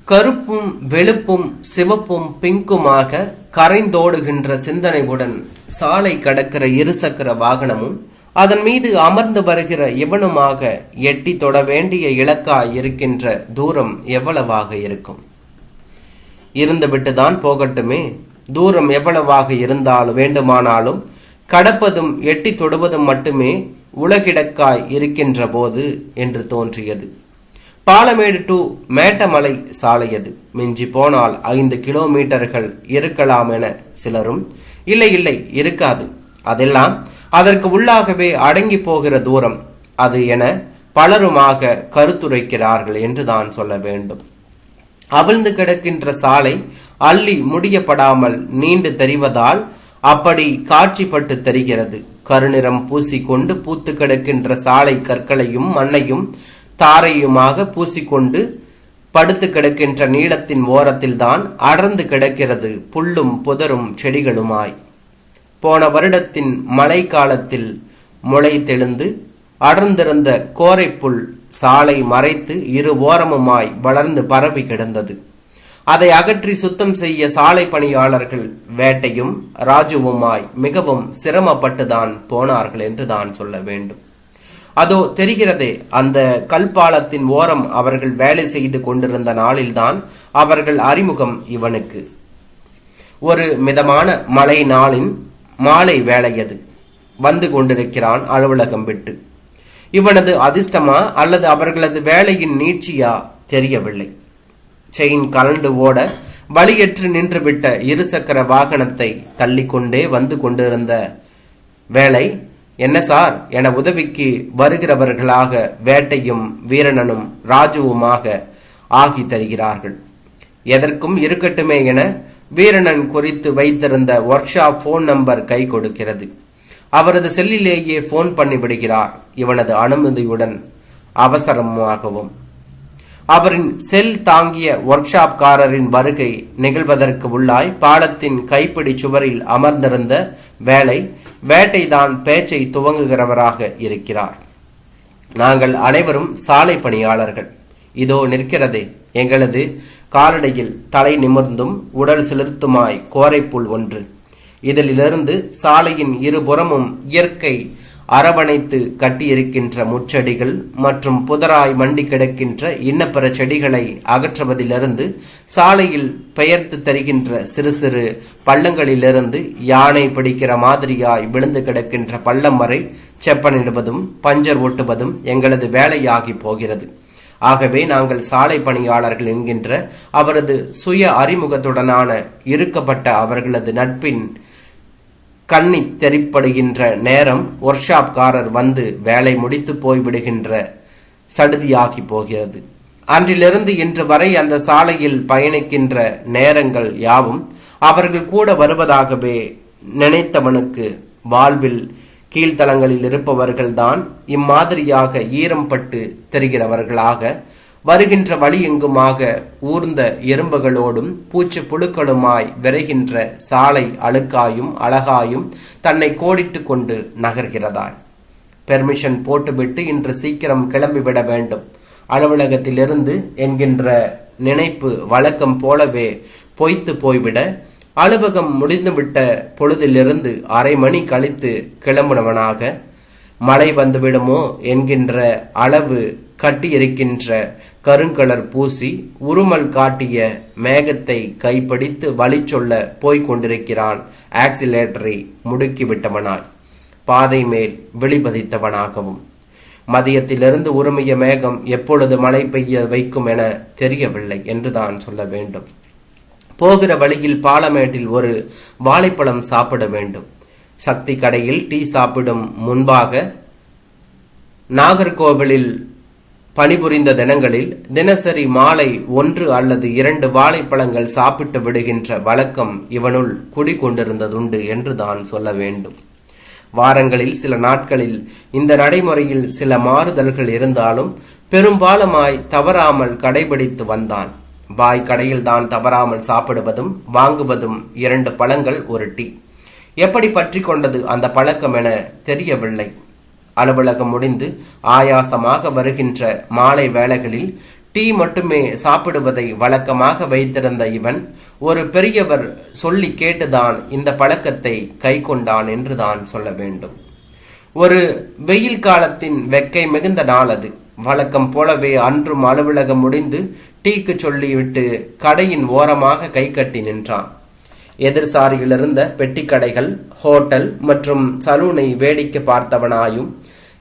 கருப்பும் வெளுப்பும் சிவப்பும் பிங்குமாக கரைந்தோடுகின்ற சிந்தனையுடன் சாலை கடக்கிற இருசக்கர வாகனமும் அதன் மீது அமர்ந்து வருகிற இவனுமாக எட்டி தொட வேண்டிய இலக்காய் இருக்கின்ற தூரம் எவ்வளவாக இருக்கும்? இருந்துவிட்டுதான் போகட்டுமே, தூரம் எவ்வளவாக இருந்தாலும் வேண்டுமானாலும் கடப்பதும் எட்டி தொடுவதும் மட்டுமே உலகிடக்காய் இருக்கின்ற போது என்று தோன்றியது. பாலமேடு டு மேட்டமலை சாலையது. மிஞ்சி போனால் 5 கிலோமீட்டர்கள் இருக்கலாம் என சிலரும், இல்லை இல்லை இருக்காது, அதெல்லாம் அதற்கு உள்ளாகவே அடங்கி போகிற தூரம் அது என பலருமாக கருத்துரைக்கிறார்கள் என்று தான் சொல்ல வேண்டும். அவிழ்ந்து கிடக்கின்ற சாலை அள்ளி முடியப்படாமல் நீண்டு தெரிவதால் அப்படி காட்சிப்பட்டு தெரிகிறது. கருநிறம் பூசிக்கொண்டு பூத்து கிடக்கின்ற சாலை கற்களையும் மண்ணையும் தாரையுமாக பூசிக்கொண்டு படுத்து கிடக்கின்ற நீளத்தின் ஓரத்தில் தான் அடர்ந்து கிடக்கிறது புல்லும் புதரும் செடிகளுமாய். போன வருடத்தின் மழை காலத்தில் முளை தெழுந்து அடர்ந்திருந்த கோரைப்புல் சாலை மறைத்து இரு ஓரமுமாய் வளர்ந்து பரவி கிடந்தது. அதை அகற்றி சுத்தம் செய்ய சாலை பணியாளர்கள் வேட்டையும் ராஜுவுமாய் மிகவும் சிரமப்பட்டுதான் போனார்கள் என்று தான் சொல்ல வேண்டும். அதோ தெரிகிறதே, அந்த கல்பாலத்தின் ஓரம் அவர்கள் வேலை செய்து கொண்டிருந்த நாளில்தான் அவர்கள் அறிமுகம் இவனுக்கு. ஒரு மிதமான மழை நாளின் மாலை வேலையது. வந்து கொண்டிருக்கிறான் அலுவலகம் விட்டு. இவனது அதிர்ஷ்டமா அல்லது அவர்களது வேலையின் நீட்சியா தெரியவில்லை. செயின் கலண்டு ஓட வழியற்று நின்றுவிட்ட இருசக்கர வாகனத்தை தள்ளிக்கொண்டே வந்து கொண்டிருந்த வேலை, என்ன சார் என உதவிக்கு வருகிறவர்களாக வேட்டையும் வீரனனும் ராஜுவுமாக ஆகி தருகிறார்கள். எதற்கும் இருக்கட்டுமே என வீரனன் குறித்து வைத்திருந்த ஒர்க் ஷாப் போன் நம்பர் கை கொடுக்கிறது. அவரது செல்லிலேயே போன் பண்ணிவிடுகிறார். இவனது அனுமதியுடன் அவசரமாகவும் அவரின் செல் தாங்கிய ஒர்க் ஷாப்காரரின் வருகை நிகழ்வதற்கு உள்ளாய் பாலத்தின் கைப்பிடி சுவரில் அமர்ந்திருந்த வேட்டைதான் பேச்சை துவங்குகிறவராக இருக்கிறார். நாங்கள் அனைவரும் சாலை பணியாளர்கள். இதோ நிற்கிறதே எங்களது காலடியில் தலை நிமிர்ந்தும் உடல் சிலிர்த்துமாய் கோரைப்புல் ஒன்று. இதிலிருந்து சாலையின் இருபுறமும் இயற்கை அரவணைத்து கட்டியிருக்கின்ற முச்செடிகள் மற்றும் புதராய் மண்டி கிடக்கின்ற இன்னப்பிற செடிகளை அகற்றுவதிலிருந்து சாலையில் பெயர்த்து தருகின்ற சிறு சிறு பள்ளங்களிலிருந்து யானை பிடிக்கிற மாதிரியாய் விழுந்து கிடக்கின்ற பள்ளம் வரை செப்பனிடுவதும் பஞ்சர் ஓட்டுவதும் எங்களது வேலையாகி போகிறது. ஆகவே நாங்கள் சாலை பணியாளர்கள் என்கின்ற அவரது சுய அறிமுகத்துடனான இருக்கப்பட்ட அவர்களது நட்பின் கண்ணி தெரிப்படுகின்ற நேரம் ஒர்க் ஷாப்காரர் வந்து வேலை முடித்து போய்விடுகின்ற சடுதியாகி போகிறது. அன்றிலிருந்து இன்று வரை அந்த சாலையில் பயணிக்கின்ற நேரங்கள் யாவும் அவர்கள் கூட வருவதாகவே நினைத்தவனுக்கு வாழ்வில் கீழ்த்தளங்களில் இருப்பவர்கள்தான் இம்மாதிரியாக ஈரம் பட்டு தெரிகிறவர்களாக வருகின்ற வழி எங்குமாக ஊர்ந்த எறும்புகளோடும் பூச்சி புழுக்களுமாய் விரைகின்ற சாலை அழுக்காயும் அழகாயும் தன்னை கோடிட்டு கொண்டு நகர்கிறதாய். பெர்மிஷன் போட்டுவிட்டு இன்று சீக்கிரம் கிளம்பிவிட வேண்டும் அலுவலகத்திலிருந்து என்கின்ற நினைப்பு வழக்கம் போலவே பொய்த்து போய்விட அலுவலகம் முடிந்துவிட்ட பொழுதிலிருந்து அரை மணி கழித்து கிளம்பினவனாக மழை வந்துவிடுமோ என்கின்ற அளவு கட்டியிருக்கின்ற கருங்கலர் பூசி உருமல் காட்டிய மேகத்தை கைப்பிடித்து வழி சொல்ல போய்கொண்டிருக்கிறான். ஆக்சிலேட்டரை முடுக்கிவிட்டவனாய் பாதை மேல் வெளிப்பதித்தவனாகவும். மதியத்திலிருந்து உருமிய மேகம் எப்பொழுது மழை பெய்ய வைக்கும் என தெரியவில்லை என்றுதான் சொல்ல வேண்டும். போகிற வழியில் பாலமேட்டில் ஒரு வாழைப்பழம் சாப்பிட வேண்டும். சக்தி கடையில் டீ சாப்பிடும் முன்பாக நாகர்கோவிலில் பணிபுரிந்த தினங்களில் தினசரி மாலை 1 அல்லது 2 வாழைப்பழங்கள் சாப்பிட்டு விடுகின்ற வழக்கம் இவனுள் குடிகொண்டிருந்ததுண்டு என்று தான் சொல்ல வேண்டும். வாரங்களில் சில நாட்களில் இந்த நடைமுறையில் சில மாறுதல்கள் இருந்தாலும் பெரும்பாலுமாய் தவறாமல் கடைபிடித்து வந்தான். பாய் கடையில் தான் தவறாமல் சாப்பிடுவதும் வாங்குவதும் 2 பழங்கள் ஒரு டீ. எப்படி பற்றி கொண்டது அந்த பழக்கம் என தெரியவில்லை. அலுவலகம் முடிந்து ஆயாசமாக வருகின்ற மாலை வேளைகளில் டீ மட்டுமே சாப்பிடுவதை வழக்கமாக வைத்திருந்த இவன் ஒரு பெரியவர் சொல்லி கேட்டுதான் இந்த பழக்கத்தை கை கொண்டான் என்றுதான் சொல்ல வேண்டும். ஒரு வெயில் காலத்தின் வெக்கை மிகுந்த நாள் அது. வழக்கம் போலவே அன்றும் அலுவலகம் முடிந்து டீக்கு சொல்லிவிட்டு கடையின் ஓரமாக கை கட்டி நின்றான். எதிர்சாரியில் இருந்த பெட்டி கடைகள், ஹோட்டல் மற்றும் சலூனை வேடிக்கை பார்த்தவனாயும்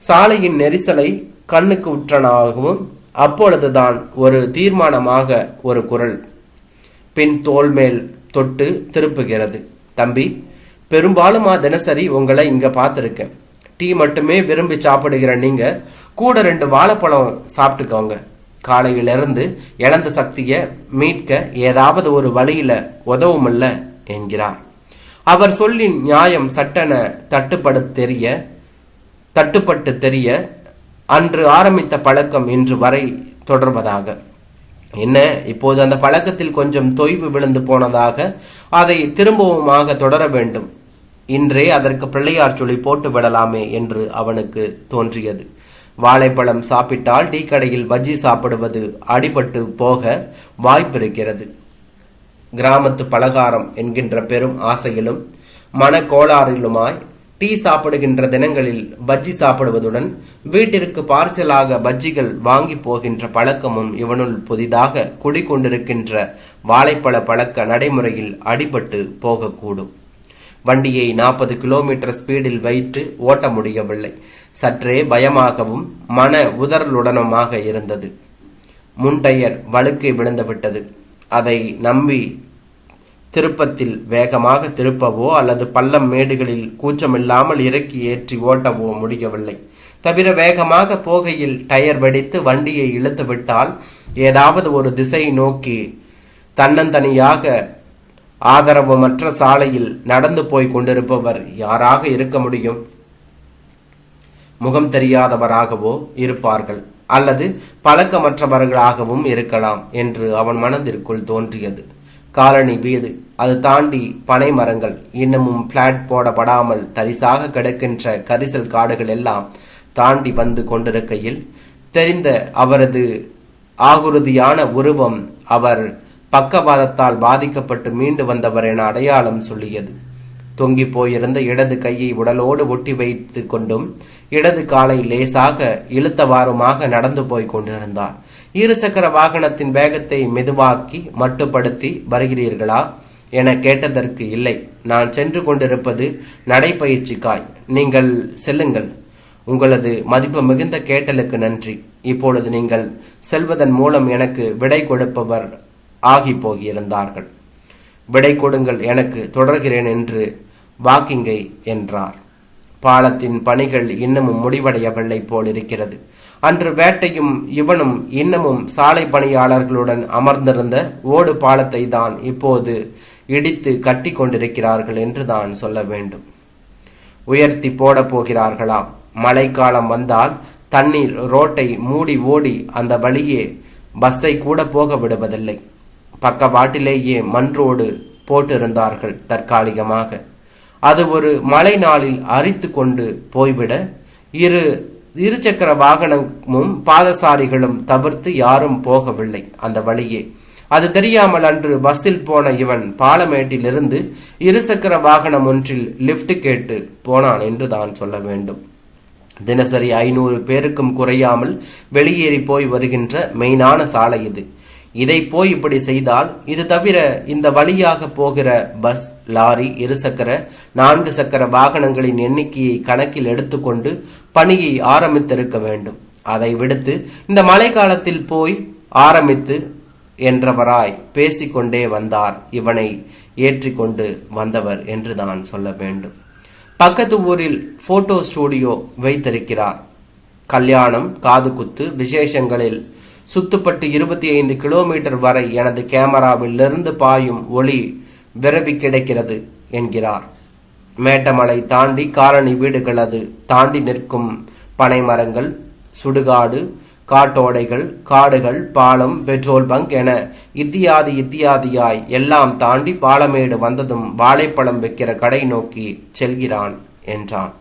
சாலையின் நெரிசலை கண்ணுக்கு உற்றனாகவும் அப்பொழுதுதான் ஒரு தீர்மானமாக ஒரு குரல் பின் தோல் மேல் தொட்டு திருப்புகிறது. தம்பி, பெரும்பாலுமா தினசரி உங்களை இங்க பார்த்துருக்கேன். டீ மட்டுமே விரும்பி சாப்பிடுகிற நீங்க கூட 2 வாழைப்பழம் சாப்பிட்டுக்கோங்க. காலையிலிருந்து இழந்த சக்தியை மீட்க ஏதாவது ஒரு வழியில உதவுமில்ல என்கிறார். அவர் சொல்லின் நியாயம் சட்டென தட்டுப்பட்டு தெரிய அன்று ஆரம்பித்த பழக்கம் இன்று வரை தொடர்வதாக. என்ன, இப்போது அந்த பழக்கத்தில் கொஞ்சம் தொய்வு விழுந்து போனதாக, அதை திரும்பவுமாக தொடர வேண்டும். இன்றே அதற்கு பிள்ளையார் சொல்லி போட்டு விடலாமே என்று அவனுக்கு தோன்றியது. வாழைப்பழம் சாப்பிட்டால் டீ கடையில் பஜ்ஜி சாப்பிடுவது அடிபட்டு போக வாய்ப்பிருக்கிறது. கிராமத்து பலகாரம் என்கின்ற பெரும் ஆசையிலும் மனக்கோளாறிலுமாய் டீ சாப்பிடுகின்ற தினங்களில் பஜ்ஜி சாப்பிடுவதுடன் வீட்டிற்கு பார்சலாக பஜ்ஜிகள் வாங்கி போகின்ற பழக்கமும் இவனுள் புதிதாக குடிக்கொண்டிருக்கின்ற வாழைப்பழ பழக்க நடைமுறையில் அடிபட்டு போகக்கூடும். வண்டியை 40 கிலோமீட்டர் ஸ்பீடில் வைத்து ஓட்ட முடியவில்லை. சற்றே பயமாகவும் மன உதறலுடனுமாக இருந்தது. முன் டயர் வழுக்கை விழுந்துவிட்டது. அதை நம்பி திருப்பத்தில் வேகமாக திருப்பவோ அல்லது பள்ளம் மேடுகளில் கூச்சமில்லாமல் இறக்கி ஏற்றி ஓட்டவோ முடியவில்லை. தவிர வேகமாக போகையில் டயர் வெடித்து வண்டியை இழுத்து விட்டால் ஏதாவது ஒரு திசை நோக்கி தன்னந்தனியாக ஆதரவுமற்ற சாலையில் நடந்து போய் கொண்டிருப்பவர் யாராக இருக்க முடியும்? முகம் தெரியாதவராகவோ இருப்பார்கள், அல்லது பழக்கமற்றவர்களாகவும் இருக்கலாம் என்று அவன் மனதிற்குள் தோன்றியது. காலனி வீடு, அது தாண்டி பனை மரங்கள், இன்னமும் பிளாட் போடப்படாமல் தரிசாக கிடக்கின்ற கரிசல் காடுகள் எல்லாம் தாண்டி வந்து கொண்டிருக்கையில் தெரிந்த அவரது ஆகுருதியான உருவம் அவர் பக்கவாதத்தால் பாதிக்கப்பட்டு மீண்டு வந்தவர் என அடையாளம் சொல்லியது. தொங்கி போயிருந்த இடது கையை உடலோடு ஒட்டி வைத்து கொண்டும் இடது காலை லேசாக இழுத்தவாறுமாக நடந்து போய் கொண்டிருந்தார். 2 சக்கர வாகனத்தின் வேகத்தை மெதுவாக்கி மட்டுப்படுத்தி வருகிறீர்களா என கேட்டதற்கு இல்லை, நான் சென்று கொண்டிருப்பது நடைப்பயிற்சிக்காய், நீங்கள் செல்லுங்கள். உங்களது மதிப்பு மிகுந்த கேட்டலுக்கு நன்றி. இப்பொழுது நீங்கள் செல்வதன் மூலம் எனக்கு விடை கொடுப்பவர் ஆகி போகியிருந்தார்கள். விடை கொடுங்கள், எனக்கு தொடர்கிறேன் என்று வாக்கிங்கை என்றார். பாலத்தின் பணிகள் இன்னமும் முடிவடையவில்லை போல் இருக்கிறது. அன்று வேட்டையும் இவனும் இன்னமும் சாலை பணியாளர்களுடன் அமர்ந்திருந்த ஓடு பாலத்தை தான் இப்போது இடித்து கட்டி கொண்டிருக்கிறார்கள் என்று தான் சொல்ல வேண்டும். உயர்த்தி போட போகிறார்களாம். மழைக்காலம் வந்தால் தண்ணீர் ரோட்டை மூடி ஓடி அந்த வழியே பஸ்ஸை கூட போக விடுவதில்லை. பக்கவாட்டிலேயே மண் ரோடு போட்டிருந்தார்கள் தற்காலிகமாக. அது ஒரு மழை நாளில் அரித்து கொண்டு போய்விட இரு சக்கர வாகனமும் பாதசாரிகளும் தவிர்த்து யாரும் போகவில்லை அந்த வழியே. அது தெரியாமல் அன்று பஸ்ஸில் போன இவன் பாலமேட்டிலிருந்து 2 சக்கர வாகனம் ஒன்றில் லிப்ட் கேட்டு போனான் என்று தான் சொல்ல வேண்டும். தினசரி 500 பேருக்கும் குறையாமல் வெளியேறி போய் வருகின்ற மெயினான சாலை இது. இதை போய் இப்படி செய்தால், இது தவிர இந்த வழியாக போகிற பஸ், லாரி, 2 சக்கர 4 சக்கர வாகனங்களின் எண்ணிக்கையை கணக்கில் எடுத்துக்கொண்டு பணியை ஆரம்பித்திருக்க வேண்டும். அதை விடுத்து இந்த மழை காலத்தில் போய் ஆரம்பித்து என்றவராய் பேசிக்கொண்டே வந்தார் இவனை ஏற்றிக்கொண்டு வந்தவர் என்று தான் சொல்ல வேண்டும். பக்கத்து ஊரில் போட்டோ ஸ்டூடியோ வைத்திருக்கிறார். கல்யாணம், காது குத்து, விசேஷங்களில் சுத்துப்பட்டு 25 கிலோமீட்டர் வரை எனது கேமராவில் இருந்து பாயும் ஒளி விரவி கிடைக்கிறது என்கிறார். மேட்டமலை தாண்டி காலனி வீடுகள், அது தாண்டி நிற்கும் பனை மரங்கள், சுடுகாடு, காட்டோடைகள், காடுகள், பாலம், பெட்ரோல் பங்க் என இத்தியாதியாய் எல்லாம் தாண்டி பாலமேடு வந்ததும் வாழைப்பழம் விற்கிற கடை நோக்கி செல்கிறான் என்றான்.